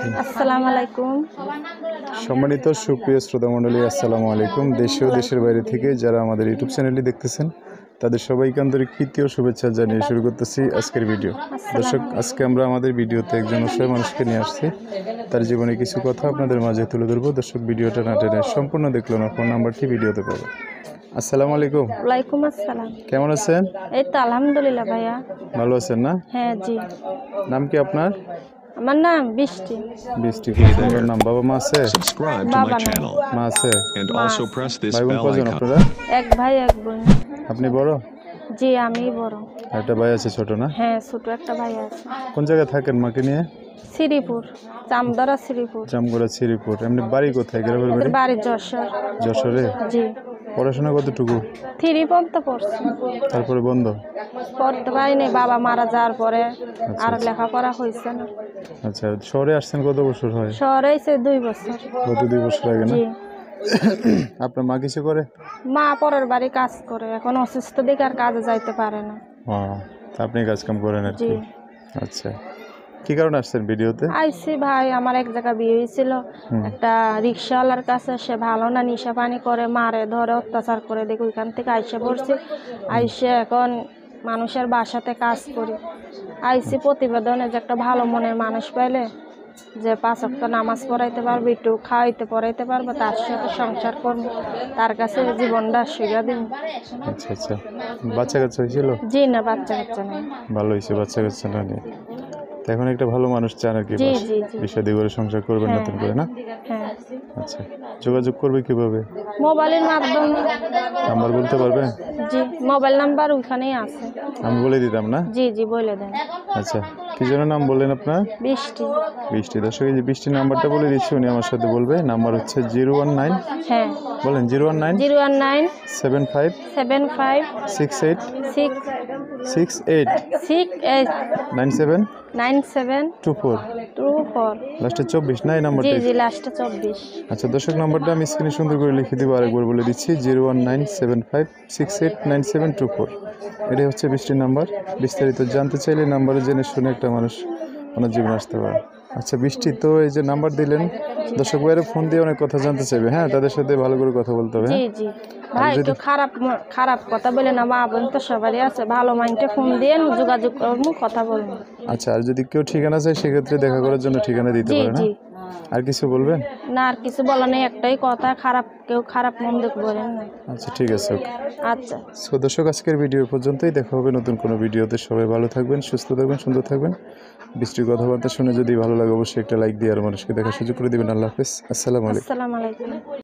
আলাইকুম। আসসালামু আলাইকুম। সম্মানিত সুপ্রিয় শ্রোতা মণ্ডলী, আসসালামু আলাইকুম। দেশে ও দেশের বাইরে থেকে যারা আমাদের ইউটিউব চ্যানেলটি দেখতেছেন তাদের সবাইকে আন্তরিক প্রীতি ও শুভেচ্ছা জানিয়ে শুরু করতেছি আজকের ভিডিও। দর্শক, আজকে আমরা আমাদের ভিডিওতে একজন অসহায় মানুষকে নিয়ে আসছি, তার জীবনে কিছু কথা আপনাদের মাঝে তুলে ধরবো। দর্শক, ভিডিওটা না টেনে সম্পূর্ণ দেখলো না, ফোন নাম্বারটি ভিডিওতে পাবো। আসসালামু আলাইকুম। ওয়ালাইকুম আসসালাম। কেমন আছেন? এই তো আলহামদুলিল্লাহ ভাইয়া। ভালো আছেন না? হ্যাঁ জি। নাম কি আপনার? আমার নাম বৃষ্টি। বৃষ্টি। খুব সুন্দর নাম। বাবা মা আছে? Subscribe to Baba my na. channel মা আছে? and Ma. also press this ভাই বোন bell কজন icon. আপনারা? এক ভাই এক বোন। আপনি বড়? জি আমি বড়। আর একটা ভাই আছে ছোট না? হ্যাঁ ছোট একটা ভাই আছে। কোন জায়গায় থাকেন মাকে নিয়ে? শ্রীপুর, চামদরা শ্রীপুর। জামগড়া শ্রীপুর। এমনি বাড়ি কোথায়? গ্রামের বাড়ি? বাড়ি যশোর। যশোরে? জি। পড়াশোনা কতটুকু? 3 পর্যন্ত পড়ছি। তারপরে বন্ধ? পড়তে পারিনি, বাবা মারা যাওয়ার পরে আর লেখাপড়া হয়েছে না। আচ্ছা, শহরে আসছেন কত বছর হয়? শহরে এসে 2 বছর। গত 2 বছর আগে না? জি। আপনার মা কিছু করে? মা পরের বাড়ি কাজ করে, এখন অসুস্থ দেখে আর কাজে যাইতে পারে না। ও, তা আপনি কাজ কাম করেন আর জি। কি? আচ্ছা, কি কারণে আসছেন ভিডিওতে? আইসি ভাই, আমার এক জায়গায় বিয়ে হয়েছিল, একটা রিক্সাওয়ালার কাছে। সে ভালো না, নিশা পানি করে, মারে ধরে অত্যাচার করে, দেখি ওইখান থেকে আইসে পড়ছি। আইসে এখন মানুষের বাসাতে কাজ করি। আইসি প্রতিবেদনে যে একটা ভালো মনের মানুষ পাইলে যে 5 ওয়াক্ত নামাজ পড়াইতে পারবে, একটু খাওয়াইতে পড়াইতে পারবে, তার সাথে সংসার করবো, তার কাছে জীবনটা সুবিধা দিন। আচ্ছা আচ্ছা, বাচ্চা কাচ্চা হয়েছিল? জি না, বাচ্চা কাচ্চা নেই। ভালো হয়েছে, বাচ্চা কাচ্চা না নিয়ে। তো এখন একটা ভালো মানুষ চান আর কি, জি জি জি। বিষাদি করে সংসার করবেন নতুন করে না? হ্যাঁ। আচ্ছা, যোগাযোগ করবে কিভাবে? মোবাইলের মাধ্যমে। নাম্বার বলতে পারবেন? জি, মোবাইল নাম্বার ওইখানেই আছে। আমি বলে দিতাম না? জি জি বলে দেন। আচ্ছা, কি যেন নাম বললেন আপনার? বৃষ্টি। বৃষ্টি। দর্শক, এই যে বৃষ্টির নাম্বারটা বলে দিচ্ছি, উনি আমার সাথে বলবে। নাম্বার হচ্ছে 019। হ্যাঁ বলেন 019 019 75 75 68 6 68 68 97 97 24। 24। লাস্টে 24 না এই জি নাম্বারটা? জি লাস্টে 24। আচ্ছা দর্শক, নাম্বারটা আমি স্ক্রিনে সুন্দর করে লিখে দিব, আরেকবার বলে দিচ্ছি 019 75 68 97 24। এটাই হচ্ছে বৃষ্টির নাম্বার। বিস্তারিত জানতে চাইলে নাম্বারে জেনে শুনে একটা মানুষ ওনার জীবনে আসতে পারে। আচ্ছা বৃষ্টি, তো এই যে নাম্বার দিলেন, দর্শক ভাইয়েরা ফোন দিয়ে অনেক কথা জানতে চাইবে, হ্যাঁ, তাদের সাথে ভালো করে কথা বলতে হবে। জি জি ভাই, একটু খারাপ কথা বলে না, মা বোন তো সবারই আছে, ভালো মাইন্ডে ফোন দিয়ে যোগাযোগ করবো, কথা বলবো। আচ্ছা, আর যদি কেউ ঠিকানা চায় সেক্ষেত্রে দেখা করার জন্য ঠিকানা দিতে জি পারে না? জি। আর কিছু বলবেন? না, আর কিছু বলা নেই, একটাই কথা, কেউ খারাপ মন্দ বলেন না। আচ্ছা ঠিক আছে, ওকে। আচ্ছা। সো দর্শক, আজকের ভিডিও পর্যন্তই। দেখা হবে নতুন কোনো ভিডিওতে। সবাই ভালো থাকবেন, সুস্থ থাকবেন, সুন্দর থাকবেন। বৃষ্টির কথাবার্তা শুনে যদি ভালো লাগে অবশ্যই একটা লাইক দিয়ে আর মানুষকে দেখার সুযোগ করে দেবেন। আল্লাহ হাফেজ। আসসালামু আলাইকুম। আসসালামু আলাইকুম।